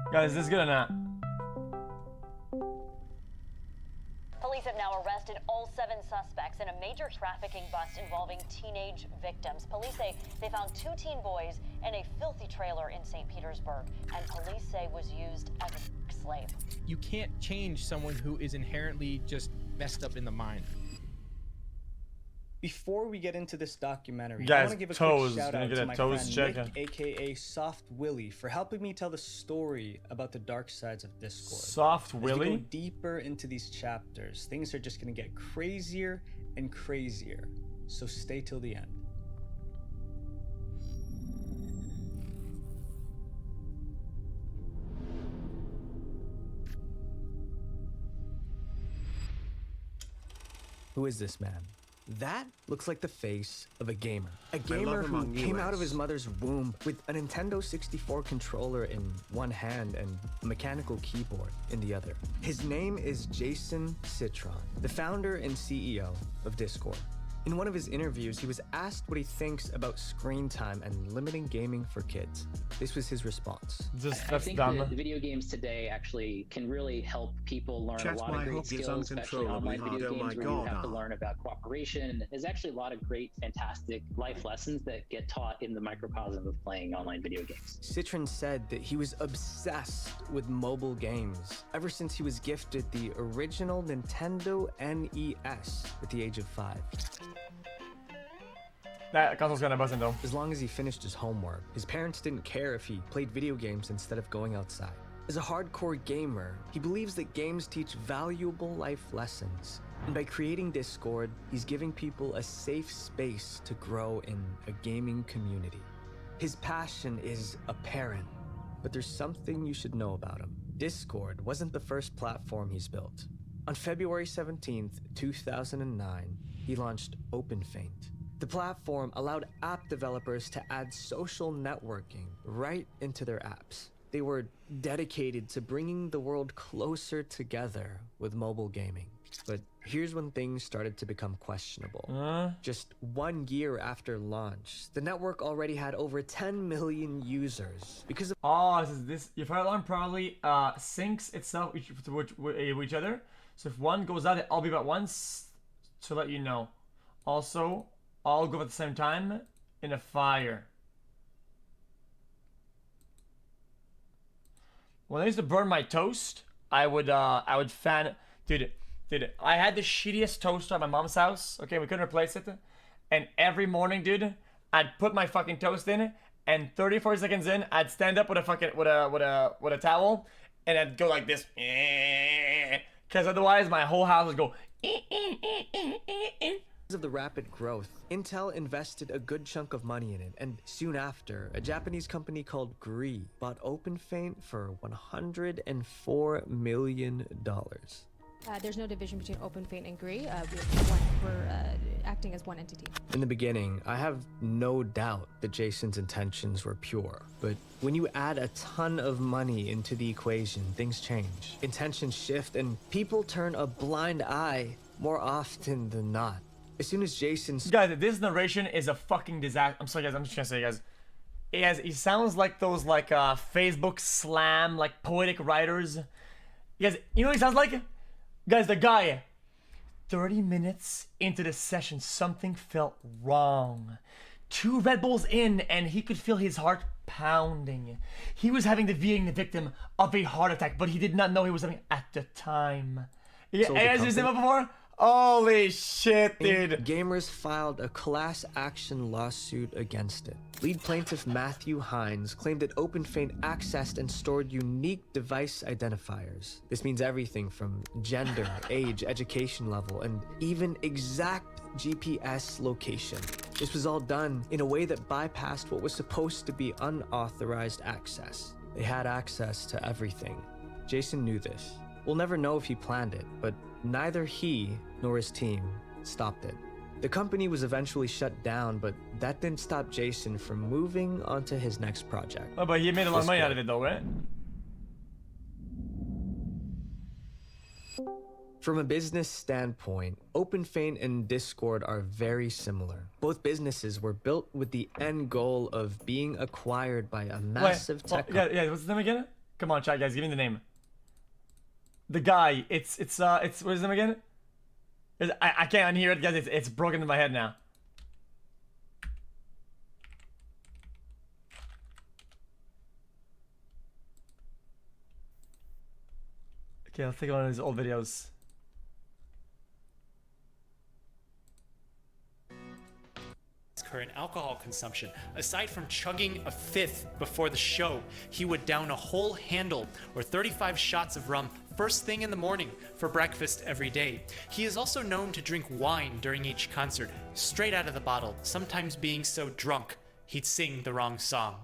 Guys, is this good or not? Police have now arrested all 7 suspects in a major trafficking bust involving teenage victims. Police say they found 2 teen boys in a filthy trailer in St. Petersburg, and police say was used as a slave. You can't change someone who is inherently just messed up in the mind. Before we get into this documentary, I Guys, want to give a toes. quick shout Gonna out get to a my toes friend check. Nick, aka Soft Willie, for helping me tell the story about the dark sides of Discord. Soft As we go Willie? deeper into these chapters, things are just going to get crazier and crazier. So stay till the end. Who is this man? That looks like the face of a gamer. A gamer who came out of his mother's womb with a Nintendo 64 controller in one hand and a mechanical keyboard in the other. His name is Jason Citron, the founder and CEO of Discord. In one of his interviews, he was asked what he thinks about screen time and limiting gaming for kids. This was his response. I think the video games today actually can really help people learn a lot of great skills, especially online video games where you have to learn about cooperation. There's actually a lot of great, fantastic life lessons that get taught in the microcosm of playing online video games. Citron said that he was obsessed with mobile games ever since he was gifted the original Nintendo NES at the age of 5. That console's gonna bust in though. As long as he finished his homework, his parents didn't care if he played video games instead of going outside. As a hardcore gamer, he believes that games teach valuable life lessons. And by creating Discord, he's giving people a safe space to grow in a gaming community. His passion is apparent, but there's something you should know about him. Discord wasn't the first platform he's built. On February 17th, 2009, he launched OpenFaint. The platform allowed app developers to add social networking right into their apps. They were dedicated to bringing the world closer together with mobile gaming. But here's when things started to become questionable. Just 1 year after launch, the network already had over 10 million users because of Your fire alarm probably syncs itself with each other. So if one goes out, I'll be about once to let you know. Also, all go at the same time in a fire. When I used to burn my toast, I would fan, dude. I had the shittiest toaster at my mom's house. Okay, we couldn't replace it, and every morning, dude, I'd put my fucking toast in, and 34 seconds in, I'd stand up with a fucking with a towel, and I'd go like this, because otherwise my whole house would go. Because of the rapid growth, Intel invested a good chunk of money in it, and soon after, a Japanese company called Gree bought OpenFaint for $104 million. There's no division between OpenFaint and Gree. We're acting as one entity. In the beginning, I have no doubt that Jason's intentions were pure. But when you add a ton of money into the equation, things change. Intentions shift, and people turn a blind eye more often than not. As soon as Jason's... Guys, this narration is a fucking disaster. I'm sorry, guys. I'm just gonna say, guys. He sounds like those, like, Facebook slam, like, poetic writers. You guys, you know what he sounds like? Guys, the guy, 30 minutes into the session, something felt wrong. 2 Red Bulls in, and he could feel his heart pounding. He was being the victim of a heart attack, but he did not know he was having at the time. Yeah, as you said before? Holy shit, dude. Gamers filed a class action lawsuit against it. Lead plaintiff Matthew Hines claimed that OpenFaint accessed and stored unique device identifiers. This means everything from gender, age, education level, and even exact GPS location. This was all done in a way that bypassed what was supposed to be unauthorized access. They had access to everything. Jason knew this. We'll never know if he planned it, but neither he nor his team stopped it. The company was eventually shut down, but that didn't stop Jason from moving on to his next project. Oh, but he made a lot of money out of it though, right? From a business standpoint, OpenFaint and Discord are very similar. Both businesses were built with the end goal of being acquired by a massive tech company. Yeah, what's his name again? Come on, chat guys, give me the name. The guy, it's what is his name again? I can't unhear it, guys. It's broken in my head now. Okay, I'll take one of his old videos. Current alcohol consumption. Aside from chugging a fifth before the show, he would down a whole handle or 35 shots of rum first thing in the morning for breakfast every day. He is also known to drink wine during each concert, straight out of the bottle, sometimes being so drunk he'd sing the wrong song.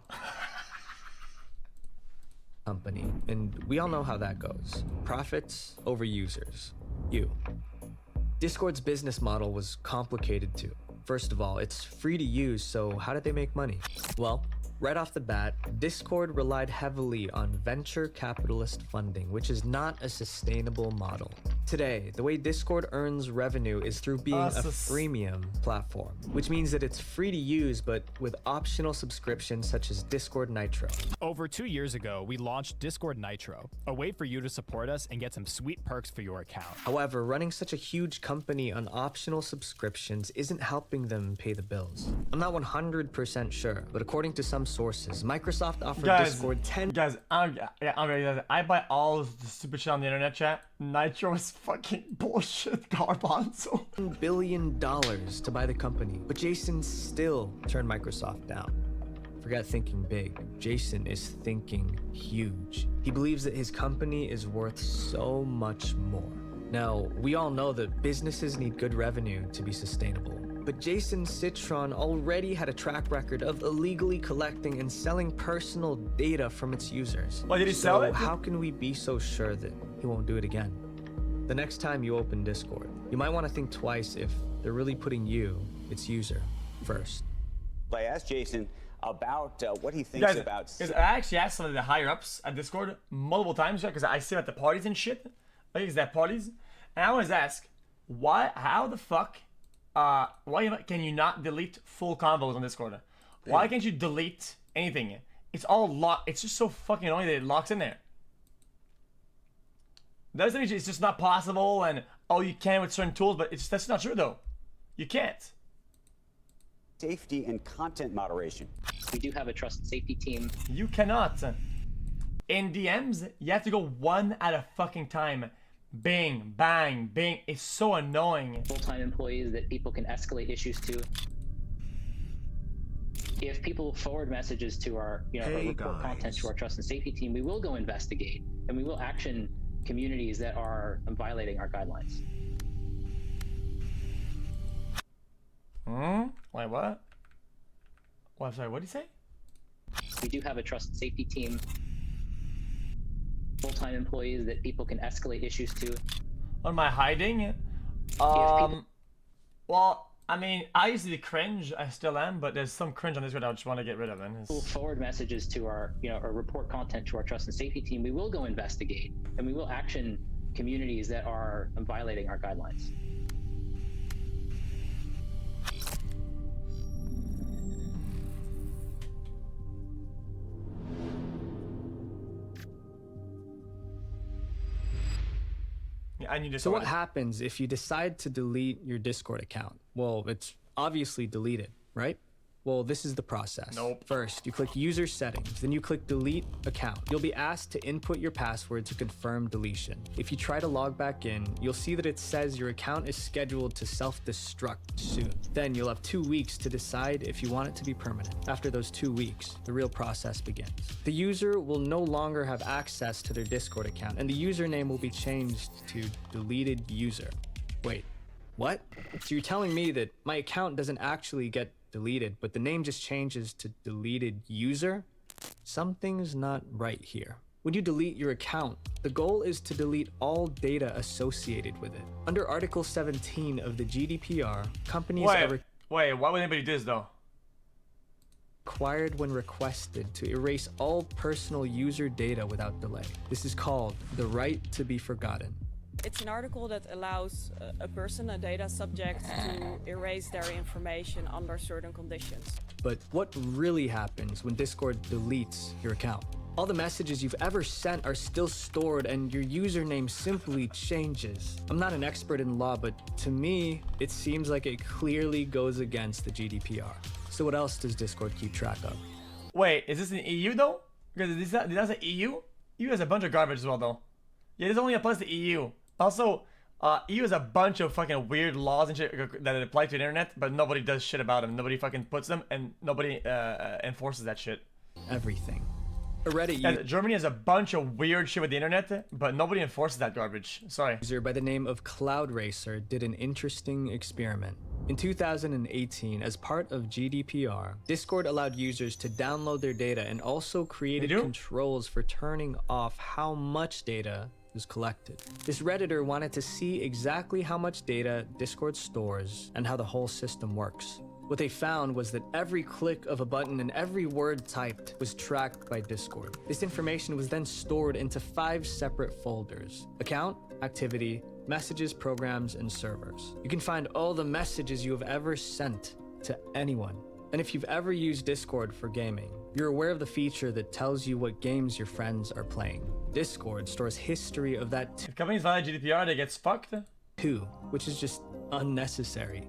Company, and we all know how that goes. Profits over users. You. Discord's business model was complicated too. First of all, it's free to use, so how did they make money? Well, right off the bat, Discord relied heavily on venture capitalist funding, which is not a sustainable model. Today, the way Discord earns revenue is through being a freemium platform, which means that it's free to use, but with optional subscriptions such as Discord Nitro. Over 2 years ago, we launched Discord Nitro, a way for you to support us and get some sweet perks for your account. However, running such a huge company on optional subscriptions isn't helping them pay the bills. I'm not 100% sure, but according to some sources, Microsoft offered Discord 10... Guys, I buy all of the stupid shit on the internet, chat. Nitro is fucking bullshit, garbanzo. $1 billion to buy the company, but Jason still turned Microsoft down. Forget thinking big. Jason is thinking huge. He believes that his company is worth so much more. Now, we all know that businesses need good revenue to be sustainable, but Jason Citron already had a track record of illegally collecting and selling personal data from its users. Why did he sell it? How can we be so sure that he won't do it again? The next time you open Discord, you might want to think twice if they're really putting you, its user, first. I asked Jason about what he thinks about... I actually asked some of the higher ups at Discord multiple times, because I see them at the parties and shit. Like, is that parties? And I always ask, how the fuck, why can you not delete full combos on Discord? Why can't you delete anything? It's all locked. It's just so fucking annoying that it locks in there. Doesn't mean it's just not possible, and oh, you can with certain tools, but that's not true though. You can't. Safety and content moderation. We do have a trust and safety team. You cannot. In DMs, you have to go one at a fucking time. Bing, bang, bing. It's so annoying. Full-time employees that people can escalate issues to. If people forward messages to our, or report content to our trust and safety team, we will go investigate and we will action communities that are violating our guidelines. Wait, what? Well, I'm sorry, what did he say? We do have a trust and safety team. Full-time employees that people can escalate issues to. What am I hiding? Well, I mean, I used to be cringe. I still am, but there's some cringe on this one I just want to get rid of. We'll forward messages to our, or report content to our trust and safety team. We will go investigate and we will action communities that are violating our guidelines. So what happens if you decide to delete your Discord account? Well, it's obviously deleted, right? Well, this is the process. Nope. First, you click user settings, then you click delete account. You'll be asked to input your password to confirm deletion. If you try to log back in, you'll see that it says your account is scheduled to self-destruct soon. Then you'll have 2 weeks to decide if you want it to be permanent. After those 2 weeks, the real process begins. The user will no longer have access to their Discord account, and the username will be changed to deleted user. Wait, what? So you're telling me that my account doesn't actually get deleted, but the name just changes to deleted user? Something's not right here. When you delete your account, the goal is to delete all data associated with it. Under Article 17 of the GDPR, companies are why would anybody do this though? Required when requested to erase all personal user data without delay. This is called the right to be forgotten. It's an article that allows a person, a data subject, to erase their information under certain conditions. But what really happens when Discord deletes your account? All the messages you've ever sent are still stored and your username simply changes. I'm not an expert in law, but to me, it seems like it clearly goes against the GDPR. So what else does Discord keep track of? Wait, is this in EU though? Because did that say EU? EU has a bunch of garbage as well though. Yeah, this only applies to EU. Also, EU has a bunch of fucking weird laws and shit that apply to the internet, but nobody does shit about them. Nobody fucking puts them, and nobody enforces that shit. Everything. A Reddit Germany has a bunch of weird shit with the internet, but nobody enforces that garbage. Sorry. User by the name of Cloud Racer did an interesting experiment. In 2018, as part of GDPR, Discord allowed users to download their data and also created controls for turning off how much data was collected. This Redditor wanted to see exactly how much data Discord stores and how the whole system works. What they found was that every click of a button and every word typed was tracked by Discord. This information was then stored into 5 separate folders: account, activity, messages, programs, and servers. You can find all the messages you have ever sent to anyone. And if you've ever used Discord for gaming, you're aware of the feature that tells you what games your friends are playing. Discord stores history of that If companies violate GDPR, they get fucked. too, which is just unnecessary.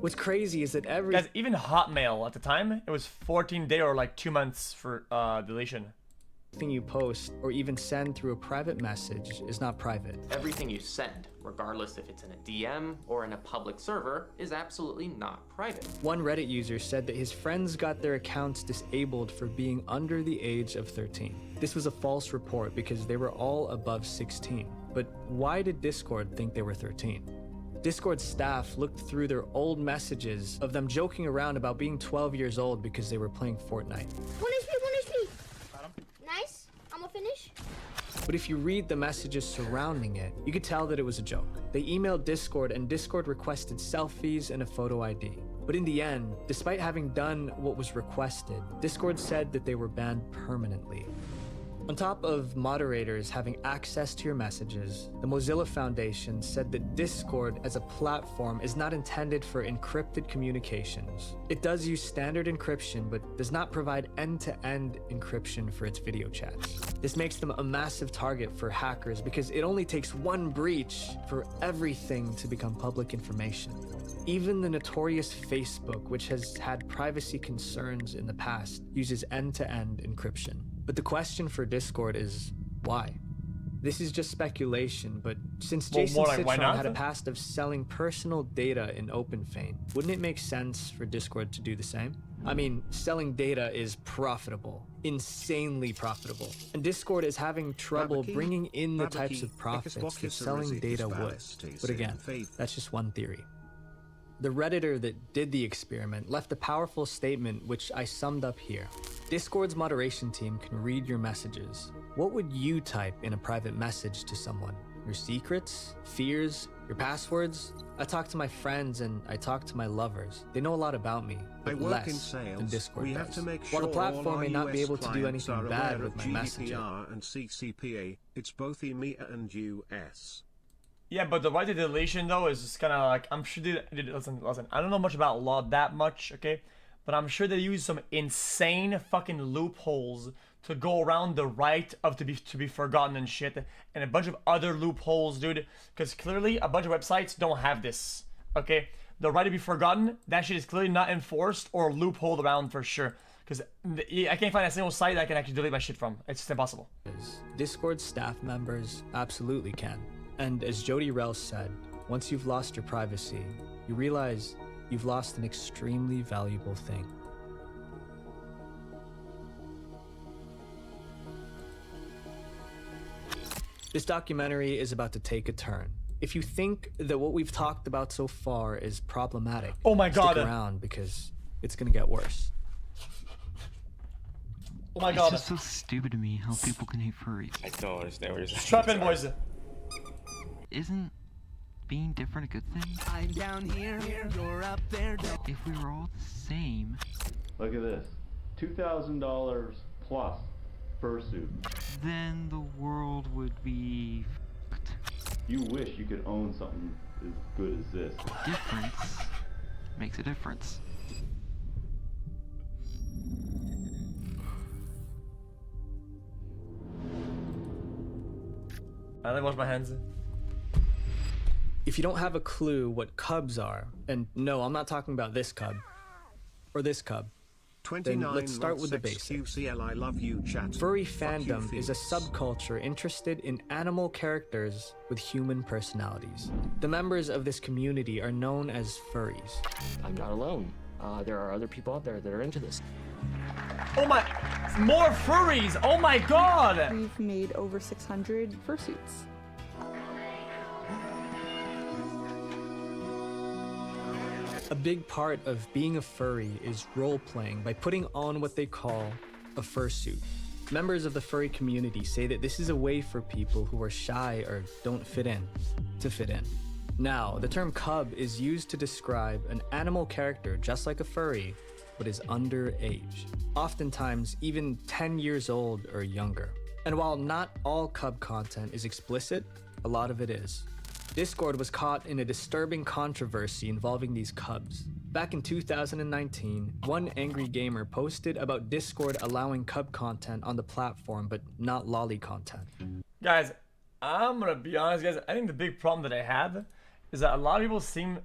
What's crazy is that Guys, even Hotmail at the time, it was 14 days or like 2 months for deletion. everything you post or even send through a private message is not private. Everything you send, regardless if it's in a DM or in a public server, is absolutely not private. One Reddit user said that his friends got their accounts disabled for being under the age of 13. This was a false report because they were all above 16. But why did Discord think they were 13? Discord staff looked through their old messages of them joking around about being 12 years old because they were playing Fortnite. One HP. Nice. I'm gonna finish. But if you read the messages surrounding it, you could tell that it was a joke. They emailed Discord and Discord requested selfies and a photo ID. But in the end, despite having done what was requested, Discord said that they were banned permanently. On top of moderators having access to your messages, the Mozilla Foundation said that Discord as a platform is not intended for encrypted communications. It does use standard encryption, but does not provide end-to-end encryption for its video chats. This makes them a massive target for hackers because it only takes one breach for everything to become public information. Even the notorious Facebook, which has had privacy concerns in the past, uses end-to-end encryption. But the question for Discord is, why? This is just speculation, but since Jason Citron had a past of selling personal data in OpenFane, wouldn't it make sense for Discord to do the same? I mean, selling data is profitable, insanely profitable. And Discord is having trouble bringing in the types of profits that selling data would. But again, that's just one theory. The Redditor that did the experiment left a powerful statement which I summed up here. Discord's moderation team can read your messages. What would you type in a private message to someone? Your secrets? Fears? Your passwords? I talk to my friends and I talk to my lovers. They know a lot about me, but less than Discord does. While the platform may not be able to do anything bad with my messaging and CCPA, it's both EMEA and US. Yeah, but the right to deletion though is just kind of like, I'm sure listen, I don't know much about law that much, okay? But I'm sure they use some insane fucking loopholes to go around the right of to be forgotten and shit, and a bunch of other loopholes, dude. Because clearly a bunch of websites don't have this, okay? The right to be forgotten, that shit is clearly not enforced or loopholed around for sure. Because I can't find a single site I can actually delete my shit from. It's just impossible. Discord staff members absolutely can. And as Jody Rels said, once you've lost your privacy, you realize you've lost an extremely valuable thing. This documentary is about to take a turn. If you think that what we've talked about so far is problematic, oh my God, stick around because it's gonna get worse. Oh my God. It's just so stupid to me how people can hate furries. I don't understand what you're saying. Strap in, boys. Isn't being different a good thing? I'm down here, you're up there. If we were all the same. Look at this. $2,000 plus fursuit. Then the world would be f***ed. You wish you could own something as good as this. Difference makes a difference. I wash my hands. If you don't have a clue what cubs are, and no, I'm not talking about this cub or this cub, then let's start with the basics. xQcL, I love you, chat. Furry fandom is a subculture interested in animal characters with human personalities. The members of this community are known as furries. I'm not alone. There are other people out there that are into this. Oh my, more furries! Oh my god! We've made over 600 fursuits. A big part of being a furry is role-playing by putting on what they call a fursuit. Members of the furry community say that this is a way for people who are shy or don't fit in to fit in. Now, the term cub is used to describe an animal character just like a furry, but is underage, oftentimes even 10 years old or younger. And while not all cub content is explicit, a lot of it is. Discord was caught in a disturbing controversy involving these cubs. Back in 2019, one angry gamer posted about Discord allowing cub content on the platform, but not lolly content. Guys, I'm gonna be honest, guys. I think the big problem that I have is that a lot of people seem,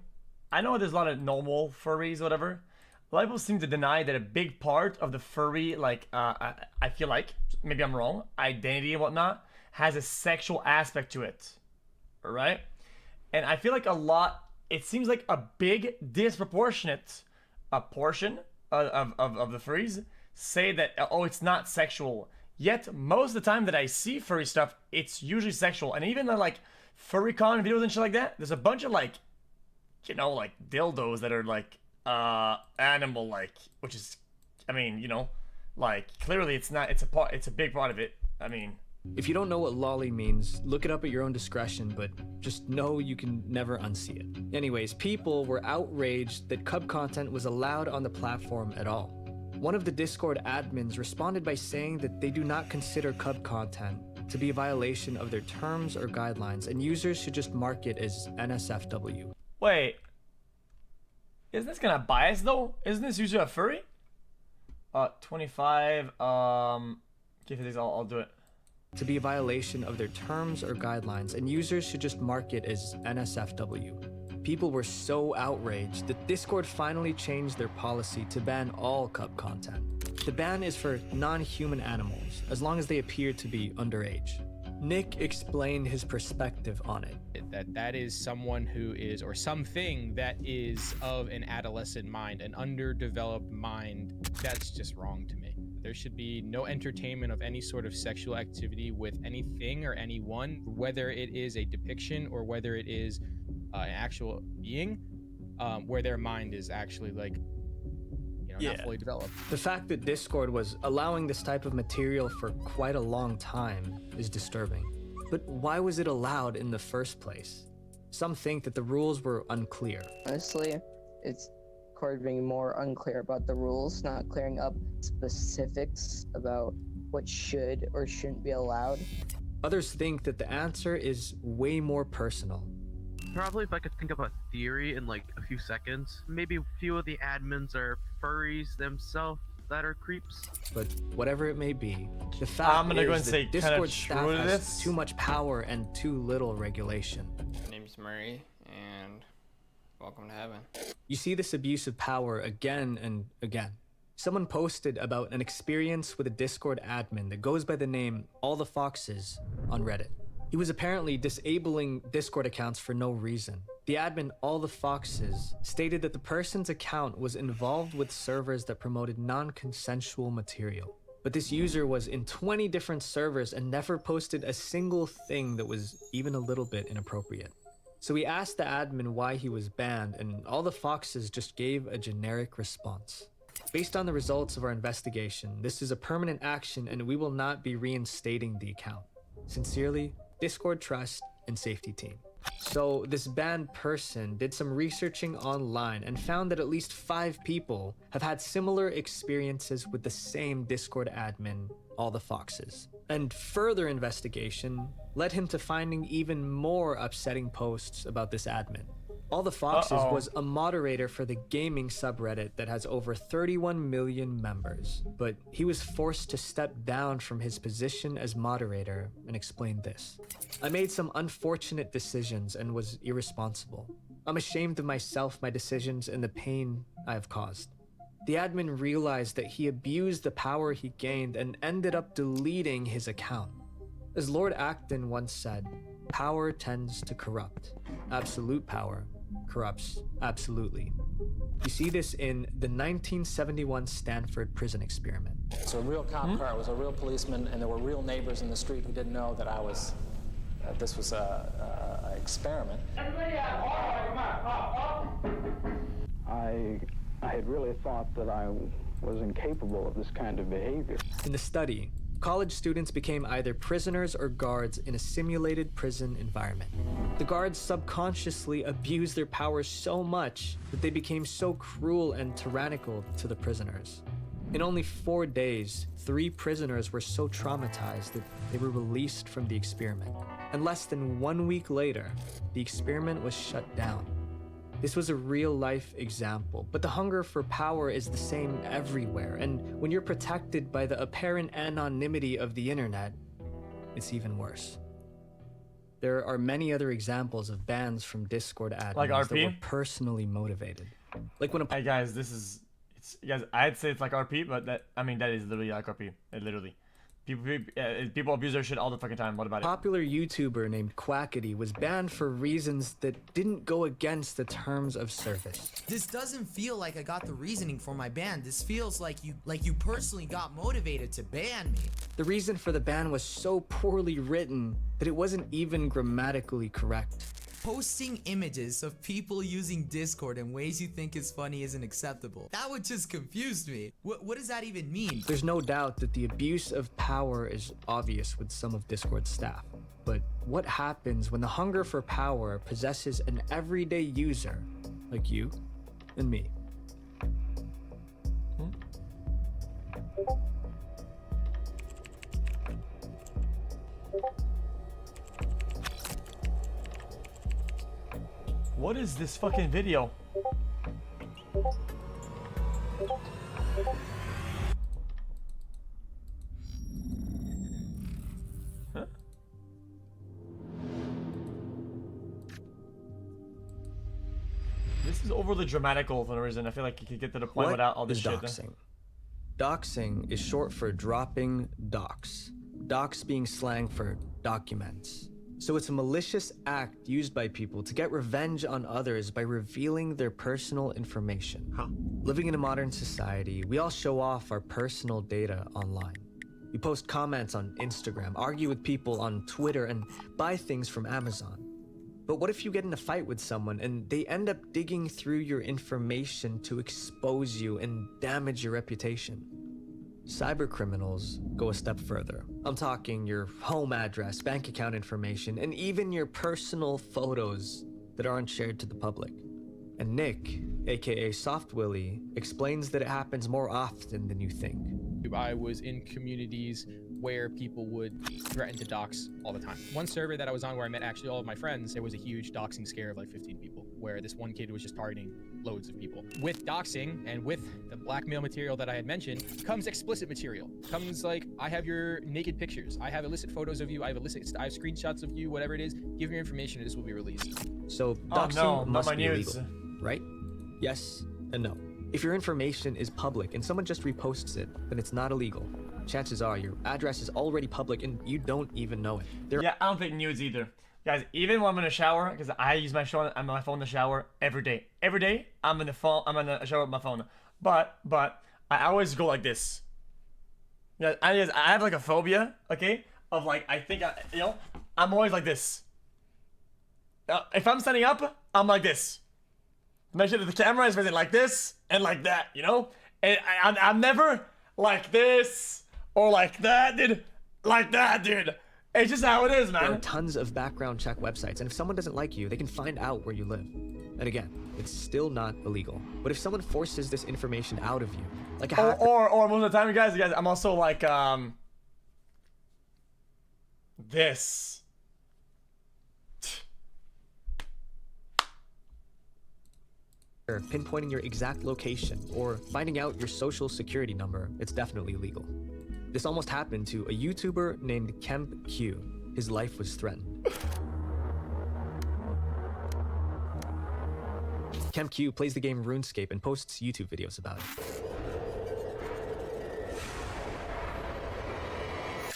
I know there's a lot of normal furries, whatever. A lot of people seem to deny that a big part of the furry, like, I feel like, maybe I'm wrong, identity and whatnot, has a sexual aspect to it, right? And I feel like it seems like a big disproportionate portion of the furries say that, oh, it's not sexual. Yet, most of the time that I see furry stuff, it's usually sexual. And even the, like, furry con videos and shit like that, there's a bunch of, like, you know, like, dildos that are, like, animal-like, which is, I mean, you know, like, clearly it's not, it's a big part of it. I mean... If you don't know what lolly means, look it up at your own discretion, but just know you can never unsee it. Anyways, people were outraged that cub content was allowed on the platform at all. One of the Discord admins responded by saying that they do not consider cub content to be a violation of their terms or guidelines, and users should just mark it as NSFW. Wait. Isn't this kind of biased, though? Isn't this user a furry? 25, give it these, I'll do it. To be a violation of their terms or guidelines, and users should just mark it as NSFW. People were so outraged that Discord finally changed their policy to ban all cub content. The ban is for non-human animals, as long as they appear to be underage. Nick explained his perspective on it. That is someone who is, or something that is of an adolescent mind, an underdeveloped mind. That's just wrong to me. There should be no entertainment of any sort of sexual activity with anything or anyone, whether it is a depiction or whether it is an actual being, where their mind is actually, like, you know, not fully developed. The fact that Discord was allowing this type of material for quite a long time is disturbing. But why was it allowed in the first place? Some think that the rules were unclear. Honestly, it's Discord being more unclear about the rules, not clearing up specifics about what should or shouldn't be allowed. Others think that the answer is way more personal. Probably, if I could think of a theory in like a few seconds, maybe a few of the admins are furries themselves that are creeps. But whatever it may be, the fact is that Discord staff has too much power and too little regulation. My name's Murray, and welcome to heaven. You see this abuse of power again and again. Someone posted about an experience with a Discord admin that goes by the name All the Foxes on Reddit. He was apparently disabling Discord accounts for no reason. The admin All the Foxes stated that the person's account was involved with servers that promoted non-consensual material. But this user was in 20 different servers and never posted a single thing that was even a little bit inappropriate. So we asked the admin why he was banned, and All the Foxes just gave a generic response. Based on the results of our investigation, this is a permanent action and we will not be reinstating the account. Sincerely, Discord Trust and Safety Team. So this banned person did some researching online and found that at least 5 people have had similar experiences with the same Discord admin, All the Foxes. And further investigation led him to finding even more upsetting posts about this admin. All the Foxes was a moderator for the gaming subreddit that has over 31 million members, but he was forced to step down from his position as moderator and explained this. I made some unfortunate decisions and was irresponsible. I'm ashamed of myself, my decisions, and the pain I have caused. The admin realized that he abused the power he gained and ended up deleting his account. As Lord Acton once said, power tends to corrupt. Absolute power corrupts absolutely. You see this in the 1971 Stanford prison experiment. It's a real cop car, it was a real policeman, and there were real neighbors in the street who didn't know that this was a experiment. I had really thought that I was incapable of this kind of behavior. In the study, college students became either prisoners or guards in a simulated prison environment. The guards subconsciously abused their powers so much that they became so cruel and tyrannical to the prisoners. In only 4 days, 3 prisoners were so traumatized that they were released from the experiment. And less than 1 week later, the experiment was shut down. This was a real-life example, but the hunger for power is the same everywhere, and when you're protected by the apparent anonymity of the internet, it's even worse. There are many other examples of bans from Discord admins Like that RP? were personally motivated. Like when a Hey guys, guys, I'd say it's like RP, but that is literally like RP. Literally. People abuse their shit all the fucking time. What about it? popular YouTuber named Quackity was banned for reasons that didn't go against the terms of service. This doesn't feel like I got the reasoning for my ban. This feels like you personally got motivated to ban me. The reason for the ban was so poorly written that it wasn't even grammatically correct. Posting images of people using Discord in ways you think is funny isn't acceptable. That would just confuse me. What does that even mean? There's no doubt that the abuse of power is obvious with some of Discord's staff. But what happens when the hunger for power possesses an everyday user like you and me? What is this fucking video? Huh? This is overly dramatical for no reason. I feel like you could get to the point What without all this is shit. doxing? Doxing is short for dropping docs. Docs being slang for documents. So it's a malicious act used by people to get revenge on others by revealing their personal information. Living in a modern society, we all show off our personal data online. We post comments on Instagram, argue with people on Twitter, and buy things from Amazon. But what if you get in a fight with someone and they end up digging through your information to expose you and damage your reputation? Cybercriminals go a step further. I'm talking your home address, bank account information, and even your personal photos that aren't shared to the public. And Nick, aka Soft Willy, explains that it happens more often than you think. I was in communities where people would threaten to dox all the time. One server that I was on where I met actually all of my friends, there was a huge doxing scare of like 15 people, where this one kid was just targeting loads of people. With doxing and with the blackmail material that I had mentioned comes explicit material. Comes like, I have your naked pictures, I have illicit photos of you, I have screenshots of you, whatever it is, give me your information and this will be released. So doxing must be illegal, right? Yes and no. If your information is public and someone just reposts it, then it's not illegal. Chances are your address is already public and you don't even know it. Yeah, I don't think nudes either. Guys, even when I'm in a shower, because I use my phone in the shower every day. Every day, I'm in the shower with my phone. But I always go like this. Yeah, I have like a phobia, okay? Of like, I think, I'm always like this. If I'm standing up, I'm like this. Make sure that the camera is facing like this and like that, you know? And I'm never like this or like that, dude. Like that, dude. It's just how it is, man. There are tons of background check websites, and if someone doesn't like you, they can find out where you live. And again, it's still not illegal. But if someone forces this information out of you, like a hacker... Or most of the time, guys, I'm also like, this. pinpointing your exact location, or finding out your social security number, it's definitely legal. This almost happened to a YouTuber named xQc. His life was threatened. xQc plays the game RuneScape and posts YouTube videos about it.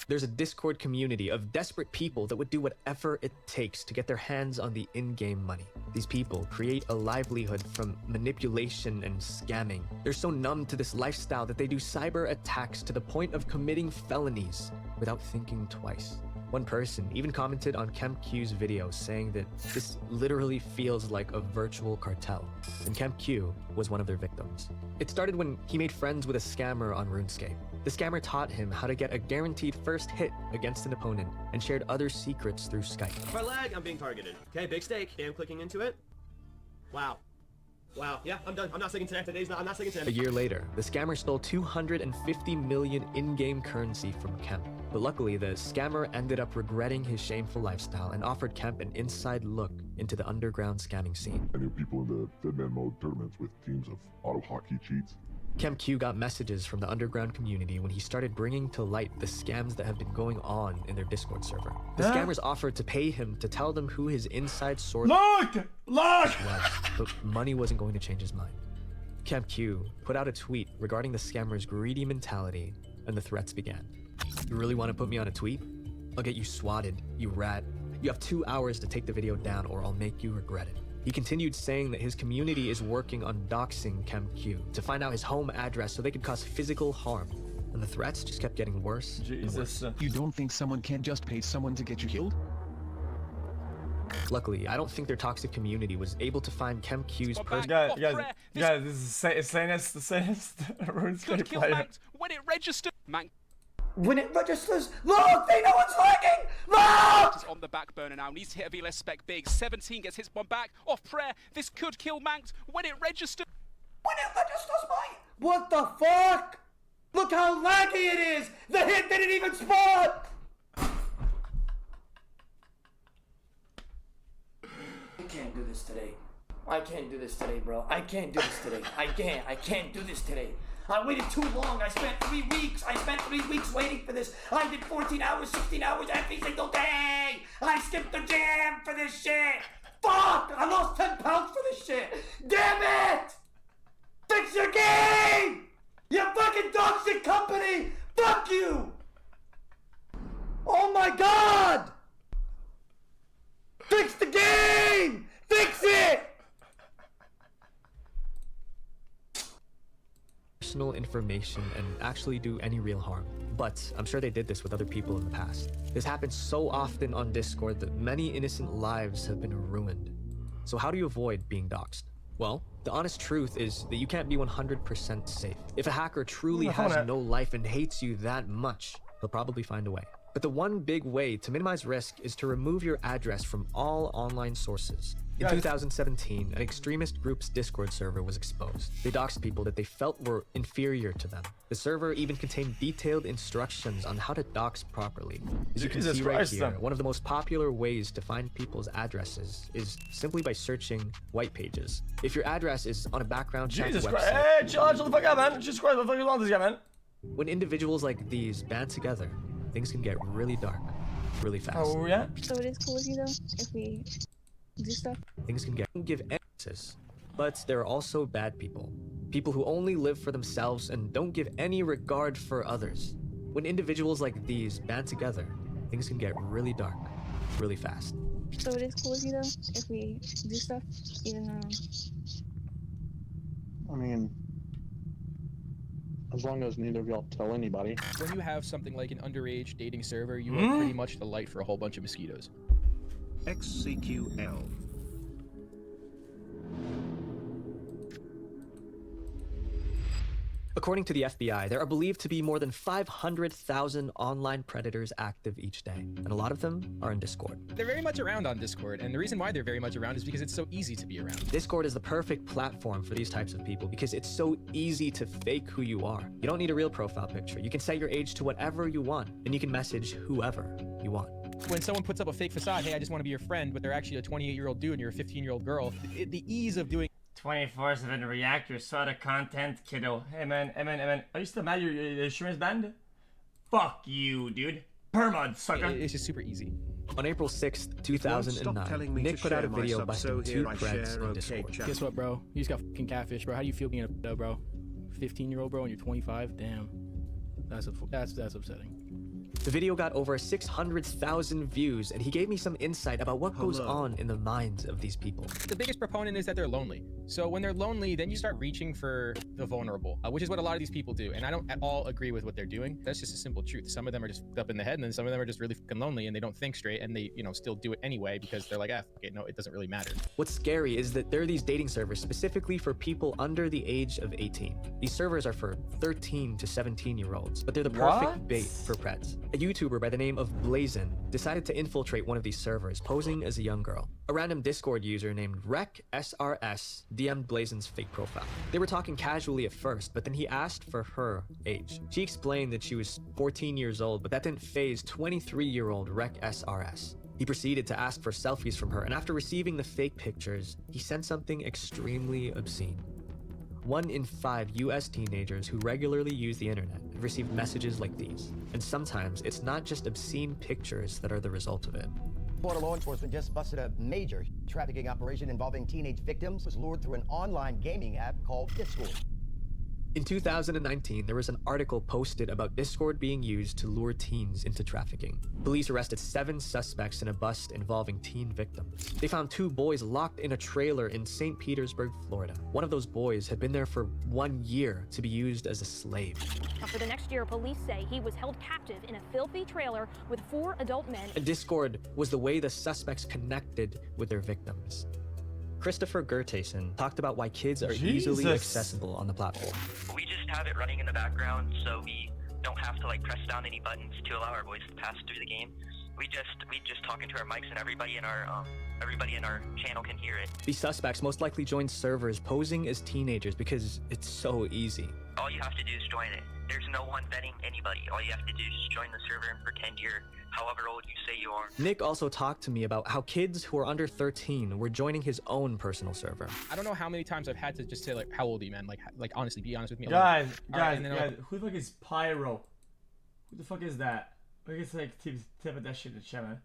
There's a Discord community of desperate people that would do whatever it takes to get their hands on the in-game money. These people create a livelihood from manipulation and scamming. They're so numb to this lifestyle that they do cyber attacks to the point of committing felonies without thinking twice. One person even commented on xQc's video saying that this literally feels like a virtual cartel, and xQc was one of their victims. It started when he made friends with a scammer on RuneScape. The scammer taught him how to get a guaranteed first hit against an opponent and shared other secrets through Skype. If I lag, I'm being targeted. Okay, big stake. I'm clicking into it. Wow. Wow, yeah, I'm done. I'm not sticking today. I'm not sticking today. A year later, the scammer stole 250 million in-game currency from Kemp. But luckily, the scammer ended up regretting his shameful lifestyle and offered Kemp an inside look into the underground scamming scene. I knew people in the Dead Man Mode tournaments with teams of auto hockey cheats. xQc got messages from the underground community when he started bringing to light the scams that have been going on in their Discord server. The scammers offered to pay him to tell them who his inside source was, but money wasn't going to change his mind. xQc put out a tweet regarding the scammers' greedy mentality, and the threats began. You really want to put me on a tweet? I'll get you swatted, you rat. You have 2 hours to take the video down or I'll make you regret it. He continued saying that his community is working on doxing xQc to find out his home address so they could cause physical harm. And the threats just kept getting worse and worse. You don't think someone can't just pay someone to get you killed? Luckily, I don't think their toxic community was able to find xQc's person. Guys, this is the sanest RuneScape player. When it registers, When it registers, look, they know it's lagging! Look! Is on the back burner now, needs to hit a VLS spec big. 17 gets his one back, off prayer. This could kill Manx. When it registers, mate! What the fuck? Look how laggy it is! The hit didn't even spawn! I can't do this today. I can't do this today, bro. I can't do this today. I can't do this today. I waited too long. I spent 3 weeks. I spent 3 weeks waiting for this. I did 14 hours, 16 hours every single day. I skipped the gym for this shit. Fuck! I lost 10 pounds for this shit. Damn it! Fix your game! You fucking dog shit company! Fuck you! Oh my god! Fix the game! Fix it! Personal information and actually do any real harm. But I'm sure they did this with other people in the past. This happens so often on Discord that many innocent lives have been ruined. So how do you avoid being doxxed? Well, the honest truth is that you can't be 100% safe. If a hacker truly has no life and hates you that much, he'll probably find a way. But the one big way to minimize risk is to remove your address from all online sources. In 2017, an extremist group's Discord server was exposed. They doxed people that they felt were inferior to them. The server even contained detailed instructions on how to dox properly. As you can see right here, one of the most popular ways to find people's addresses is simply by searching white pages. If your address is on a background check website... Hey, chill the fuck out, man. Jesus Christ, what the fuck is wrong with this guy, man? When individuals like these band together, things can get really dark, really fast. Oh, yeah? So it is cool with you, though, if we do stuff? Things can give emphasis, but there are also bad people. People who only live for themselves and don't give any regard for others. When individuals like these band together, things can get really dark, really fast. So it is cool with you, though, if we do stuff, even I mean, as long as neither of y'all tell anybody. When you have something like an underage dating server, you are pretty much the light for a whole bunch of mosquitoes. xqcL. According to the FBI, there are believed to be more than 500,000 online predators active each day, and a lot of them are in Discord. They're very much around on Discord, and the reason why they're very much around is because it's so easy to be around. Discord is the perfect platform for these types of people because it's so easy to fake who you are. You don't need a real profile picture. You can set your age to whatever you want, and you can message whoever you want. When someone puts up a fake facade, hey, I just want to be your friend, but they're actually a 28-year-old dude and you're a 15-year-old girl, the ease of doing 24/7 reactor sort of content, kiddo. Hey man, are you still mad your insurance banned? Fuck you, dude. Permod, sucker. It's just super easy. On April 6th, 2009, Nick put out a video busting two Preds in Discord. Guess what, bro? You just got fucking catfish, bro. How do you feel being a bro? 15-year-old, bro, and you're 25? Damn. That's upsetting. The video got over 600,000 views, and he gave me some insight about what goes on in the minds of these people. The biggest proponent is that they're lonely. So when they're lonely, then you start reaching for the vulnerable, which is what a lot of these people do. And I don't at all agree with what they're doing. That's just a simple truth. Some of them are just up in the head, and then some of them are just really fucking lonely, and they don't think straight, and they, still do it anyway because they're like, okay, no, it doesn't really matter. What's scary is that there are these dating servers specifically for people under the age of 18. These servers are for 13 to 17-year-olds, but they're the perfect bait for Preds. A YouTuber by the name of Blazin decided to infiltrate one of these servers, posing as a young girl. A random Discord user named xQcS DM'd Blazin's fake profile. They were talking casually at first, but then he asked for her age. She explained that she was 14 years old, but that didn't faze 23-year-old xQcS. He proceeded to ask for selfies from her, and after receiving the fake pictures, he sent something extremely obscene. 1 in 5 US teenagers who regularly use the internet have received messages like these. And sometimes it's not just obscene pictures that are the result of it. Florida law enforcement just busted a major trafficking operation involving teenage victims. Was lured through an online gaming app called Discord. In 2019, there was an article posted about Discord being used to lure teens into trafficking. Police arrested 7 suspects in a bust involving teen victims. They found 2 boys locked in a trailer in St. Petersburg, Florida. One of those boys had been there for 1 year to be used as a slave. For the next year, police say he was held captive in a filthy trailer with 4 adult men. And Discord was the way the suspects connected with their victims. Christopher Gertason talked about why kids are easily accessible on the platform. We just have it running in the background, so we don't have to press down any buttons to allow our voice to pass through the game. We just talk into our mics, and everybody in our channel can hear it. These suspects most likely joined servers posing as teenagers because it's so easy. All you have to do is join it. There's no one vetting anybody. All you have to do is just join the server and pretend you're however old you say you are. Nick also talked to me about how kids who are under 13 were joining his own personal server. I don't know how many times I've had to just say how old are you, man? Like honestly, be honest with me. Guys, guys, who the fuck is Pyro? Who the fuck is that? I guess tip of that shit in the chat, man.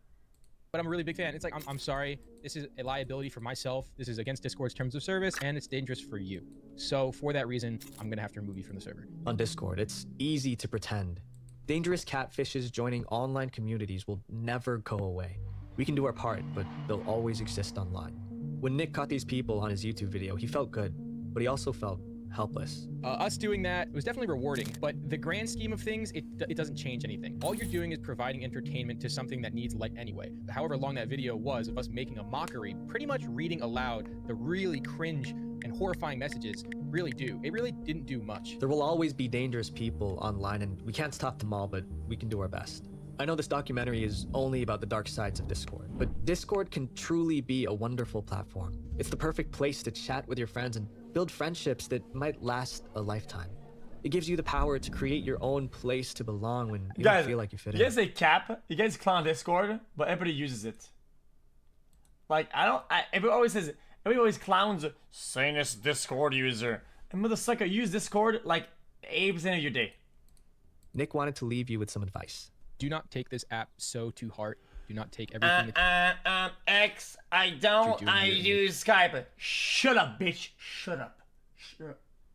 But I'm a really big fan. It's I'm sorry. This is a liability for myself. This is against Discord's terms of service, and it's dangerous for you. So for that reason, I'm gonna have to remove you from the server. On Discord, it's easy to pretend. Dangerous catfishes joining online communities will never go away. We can do our part, but they'll always exist online. When Nick caught these people on his YouTube video, he felt good, but he also felt helpless. Us doing that was definitely rewarding, but the grand scheme of things, it doesn't change anything. All you're doing is providing entertainment to something that needs light anyway. However long that video was of us making a mockery, pretty much reading aloud the really cringe and horrifying messages it really didn't do much. There will always be dangerous people online, and we can't stop them all, but we can do our best. I know this documentary is only about the dark sides of Discord, but Discord can truly be a wonderful platform. It's the perfect place to chat with your friends and build friendships that might last a lifetime. It gives you the power to create your own place to belong when you don't feel like you fit in. You guys say cap, you guys clown Discord, but everybody uses it. Everybody always clowns saying this Discord user. And motherfucker, use Discord like 80% of your day. Nick wanted to leave you with some advice. Do not take this app so to heart. Do not take everything. I use Skype. Shut up, bitch. Shut up.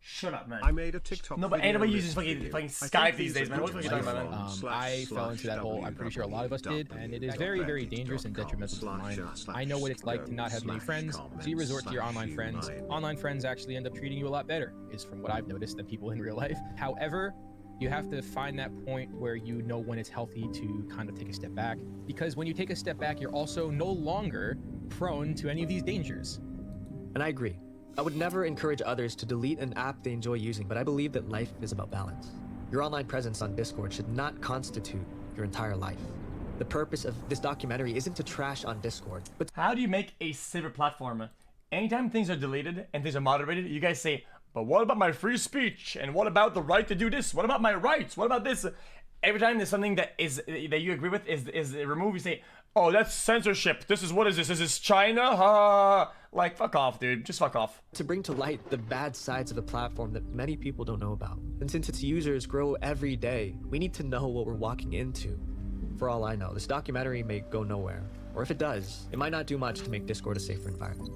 Shut up, man. I made a TikTok. No, but anybody uses fucking Skype these days, man. What are you talking about, man? I fell into that hole. I'm pretty sure a lot of us did, and it is very, very dangerous and detrimental to the mind. I know what it's like to not have many friends, so you resort to your online friends. Online friends actually end up treating you a lot better, is from what I've noticed, than people in real life. However, you have to find that point where you know when it's healthy to kind of take a step back, because when you take a step back, you're also no longer prone to any of these dangers. And I agree. I would never encourage others to delete an app they enjoy using, but I believe that life is about balance. Your online presence on Discord should not constitute your entire life. The purpose of this documentary isn't to trash on Discord, but how do you make a safer platform? Anytime things are deleted and things are moderated, you guys say, but what about my free speech? And what about the right to do this? What about my rights? What about this? every time there's something that you agree with is removed, you say, oh, that's censorship. This is, what is this? Is this China? Ha! Like, fuck off, dude. Just fuck off. To bring to light the bad sides of the platform that many people don't know about. And since its users grow every day, we need to know what we're walking into. For all I know, this documentary may go nowhere. Or if it does, it might not do much to make Discord a safer environment.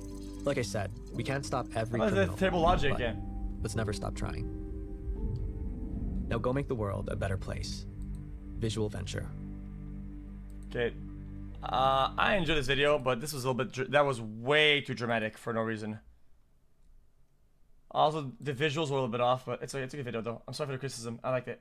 Like I said, we can't stop every criminal. That's table logic, but yeah. Let's never stop trying. Now go make the world a better place. Visual Venture. Okay. I enjoyed this video, but this was a little bit... That was way too dramatic for no reason. Also, the visuals were a little bit off, but it's a good video, though. I'm sorry for the criticism. I liked it.